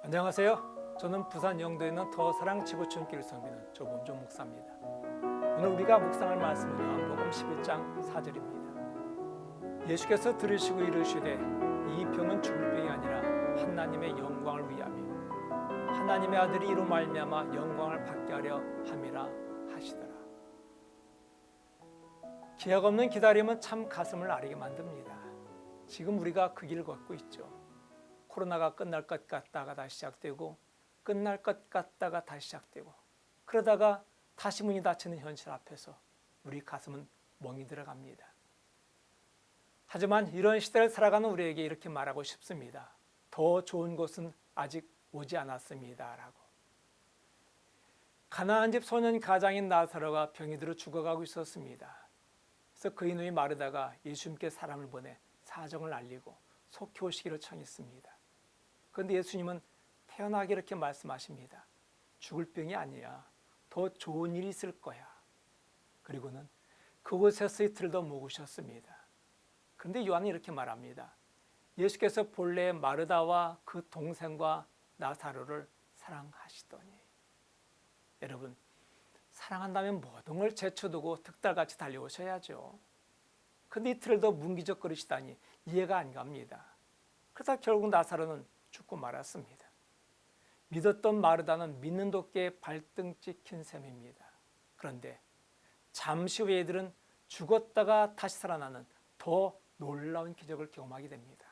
안녕하세요. 저는 부산 영도에 있는 더사랑 지구촌교회를 섬기는 조범종 목사입니다. 오늘 우리가 묵상할 말씀은 요한복음 11장 4절입니다. 예수께서 들으시고 이르시되 이 병은 죽을 병이 아니라 하나님의 영광을 위함이요 하나님의 아들이 이로 말미암아 영광을 받게 하려 함이라 하시더라. 기약 없는 기다림은 참 가슴을 아리게 만듭니다. 지금 우리가 그 길을 걷고 있죠. 코로나가 끝날 것 같다가 다시 시작되고 끝날 것 같다가 다시 시작되고 그러다가 다시 문이 닫히는 현실 앞에서 우리 가슴은 멍이 들어갑니다. 하지만 이런 시대를 살아가는 우리에게 이렇게 말하고 싶습니다. 더 좋은 곳은 아직 오지 않았습니다 라고. 가나안 집 소년 가장인 나사로가 병이 들어 죽어가고 있었습니다. 그래서 그의 누이 마르다가 예수님께 사람을 보내 사정을 알리고 속히 오시기를 청했습니다. 그런데 예수님은 태연하게 이렇게 말씀하십니다. 죽을 병이 아니야. 더 좋은 일이 있을 거야. 그리고는 그곳에서 이틀 더 묵으셨습니다. 그런데 요한은 이렇게 말합니다. 예수께서 본래 마르다와 그 동생과 나사로를 사랑하시더니. 여러분, 사랑한다면 모든 걸 제쳐두고 득달같이 달려오셔야죠. 그런데 이틀을 더 뭉기적거리시다니 이해가 안 갑니다. 그러다 결국 나사로는 죽고 말았습니다. 믿었던 마르다는 믿는 도끼에 발등 찍힌 셈입니다. 그런데 잠시 후에 이들은 죽었다가 다시 살아나는 더 놀라운 기적을 경험하게 됩니다.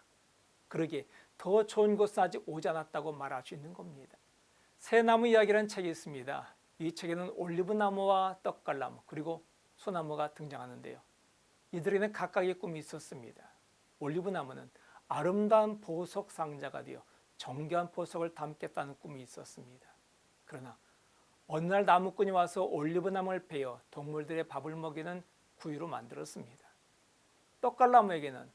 그러기에 더 좋은 곳은 아직 오지 않았다고 말할 수 있는 겁니다. 새 나무 이야기라는 책이 있습니다. 이 책에는 올리브나무와 떡갈나무 그리고 소나무가 등장하는데요. 이들에게는 각각의 꿈이 있었습니다. 올리브나무는 아름다운 보석 상자가 되어 정교한 보석을 담겠다는 꿈이 있었습니다. 그러나 어느 날 나무꾼이 와서 올리브나무를 베어 동물들의 밥을 먹이는 구유로 만들었습니다. 떡갈나무에게는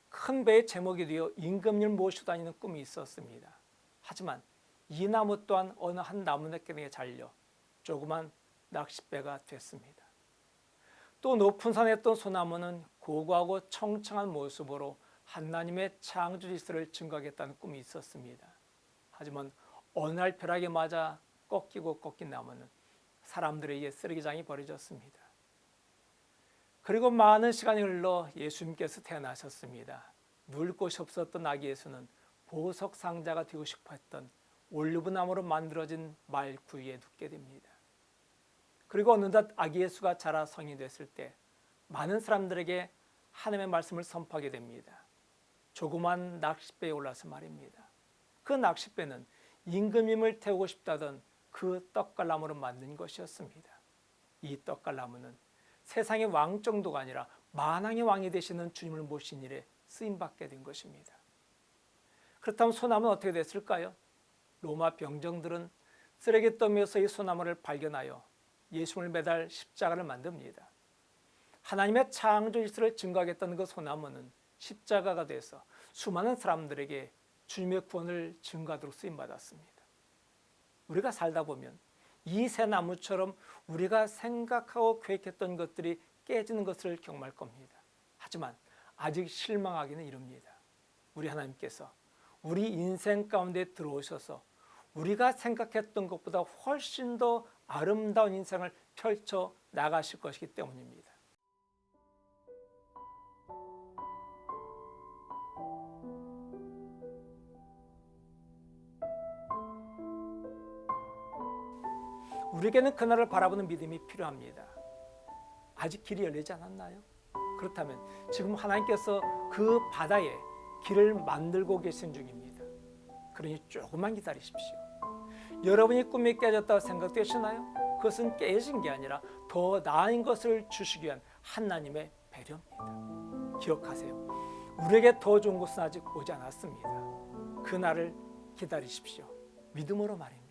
큰 배의 제목이 되어 임금님을 모시고 다니는 꿈이 있었습니다. 하지만 이 나무 또한 어느 한 나무늘개에 잘려 조그만 낚싯배가 됐습니다. 또 높은 산에 있던 소나무는 고고하고 청청한 모습으로 하나님의 창조 질서를 증거하겠다는 꿈이 있었습니다. 하지만 어느 날 벼락에 맞아 꺾이고 꺾인 나무는 사람들에게 쓰레기장이 버려졌습니다. 그리고 많은 시간이 흘러 예수님께서 태어나셨습니다. 누울 곳이 없었던 아기 예수는 보석 상자가 되고 싶어 했던 올리브나무로 만들어진 말 구유에 눕게 됩니다. 그리고 어느덧 아기 예수가 자라 성인이 됐을 때 많은 사람들에게 하나님의 말씀을 선포하게 됩니다. 조그만 낚싯배에 올라서 말입니다. 그 낚싯배는 임금님을 태우고 싶다던 그 떡갈나무로 만든 것이었습니다. 이 떡갈나무는 세상의 왕 정도가 아니라 만왕의 왕이 되시는 주님을 모신 일에 쓰임받게 된 것입니다. 그렇다면 소나무는 어떻게 됐을까요? 로마 병정들은 쓰레기 더미에서 이 소나무를 발견하여 예수님을 매달 십자가를 만듭니다. 하나님의 창조 질서를 증거하겠다는 그 소나무는 십자가가 돼서 수많은 사람들에게 주님의 구원을 증거하도록 쓰임받았습니다. 우리가 살다 보면 이 새 나무처럼 우리가 생각하고 계획했던 것들이 깨지는 것을 경험할 겁니다. 하지만 아직 실망하기는 이릅니다. 우리 하나님께서 우리 인생 가운데 들어오셔서 우리가 생각했던 것보다 훨씬 더 아름다운 인생을 펼쳐 나가실 것이기 때문입니다. 우리에게는 그날을 바라보는 믿음이 필요합니다. 아직 길이 열리지 않았나요? 그렇다면 지금 하나님께서 그 바다에 길을 만들고 계신 중입니다. 그러니 조금만 기다리십시오. 여러분이 꿈이 깨졌다고 생각되시나요? 그것은 깨진 게 아니라 더 나은 것을 주시기 위한 하나님의 배려입니다. 기억하세요. 우리에게 더 좋은 것은 아직 오지 않았습니다. 그날을 기다리십시오. 믿음으로 말입니다.